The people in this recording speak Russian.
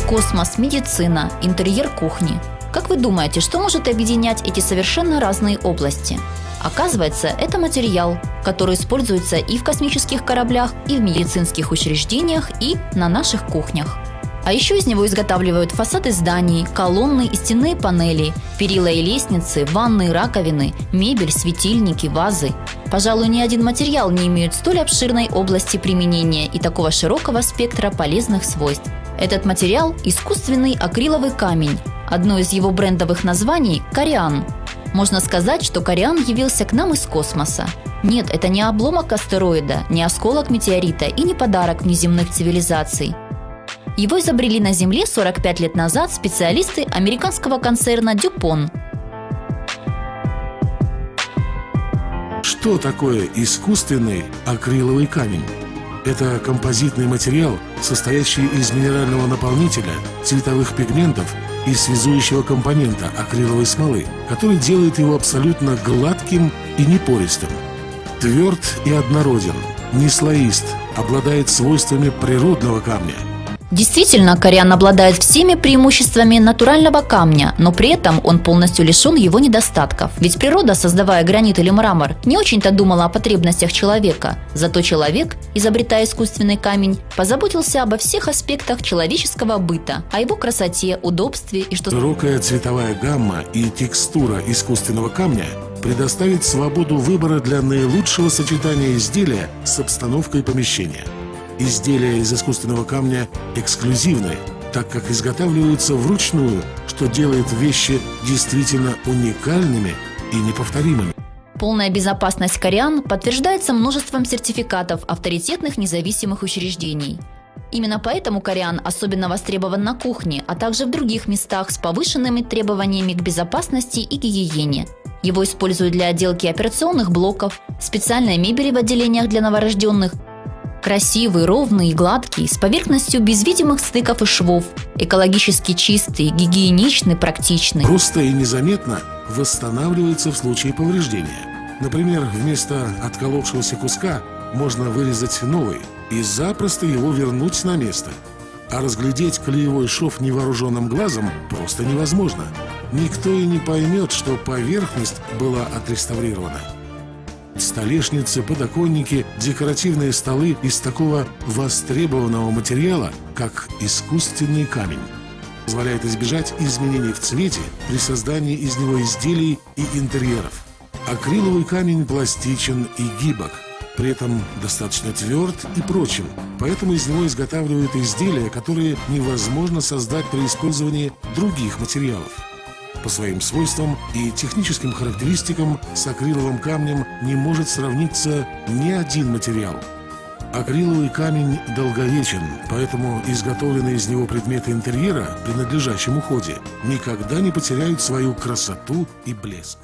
космос, медицина, интерьер кухни. Как вы думаете, что может объединять эти совершенно разные области? Оказывается, это материал, который используется и в космических кораблях, и в медицинских учреждениях, и на наших кухнях. А еще из него изготавливают фасады зданий, колонны и стенные панели, перила и лестницы, ванны и раковины, мебель, светильники, вазы. Пожалуй, ни один материал не имеет столь обширной области применения и такого широкого спектра полезных свойств. Этот материал – искусственный акриловый камень. Одно из его брендовых названий – кориан. Можно сказать, что кориан явился к нам из космоса. Нет, это не обломок астероида, не осколок метеорита и не подарок внеземных цивилизаций. Его изобрели на Земле 45 лет назад специалисты американского концерна DuPont. Что такое искусственный акриловый камень? Это композитный материал, состоящий из минерального наполнителя, цветовых пигментов и связующего компонента акриловой смолы, который делает его абсолютно гладким и непористым. Тверд и однороден, не слоист, обладает свойствами природного камня. Действительно, кориан обладает всеми преимуществами натурального камня, но при этом он полностью лишен его недостатков. Ведь природа, создавая гранит или мрамор, не очень-то думала о потребностях человека. Зато человек, изобретая искусственный камень, позаботился обо всех аспектах человеческого быта, о его красоте, удобстве и что... Широкая цветовая гамма и текстура искусственного камня предоставит свободу выбора для наилучшего сочетания изделия с обстановкой помещения. Изделия из искусственного камня эксклюзивны, так как изготавливаются вручную, что делает вещи действительно уникальными и неповторимыми. Полная безопасность кориан подтверждается множеством сертификатов авторитетных независимых учреждений. Именно поэтому кориан особенно востребован на кухне, а также в других местах с повышенными требованиями к безопасности и гигиене. Его используют для отделки операционных блоков, специальной мебели в отделениях для новорожденных. Красивый, ровный и гладкий, с поверхностью без видимых стыков и швов, экологически чистый, гигиеничный, практичный. Просто и незаметно восстанавливается в случае повреждения. Например, вместо отколовшегося куска можно вырезать новый и запросто его вернуть на место. А разглядеть клеевой шов невооруженным глазом просто невозможно. Никто и не поймет, что поверхность была отреставрирована. Столешницы, подоконники, декоративные столы из такого востребованного материала, как искусственный камень, позволяет избежать изменений в цвете при создании из него изделий и интерьеров. Акриловый камень пластичен и гибок, при этом достаточно тверд и прочен, поэтому из него изготавливают изделия, которые невозможно создать при использовании других материалов. По своим свойствам и техническим характеристикам с акриловым камнем не может сравниться ни один материал. Акриловый камень долговечен, поэтому изготовленные из него предметы интерьера при надлежащем уходе никогда не потеряют свою красоту и блеск.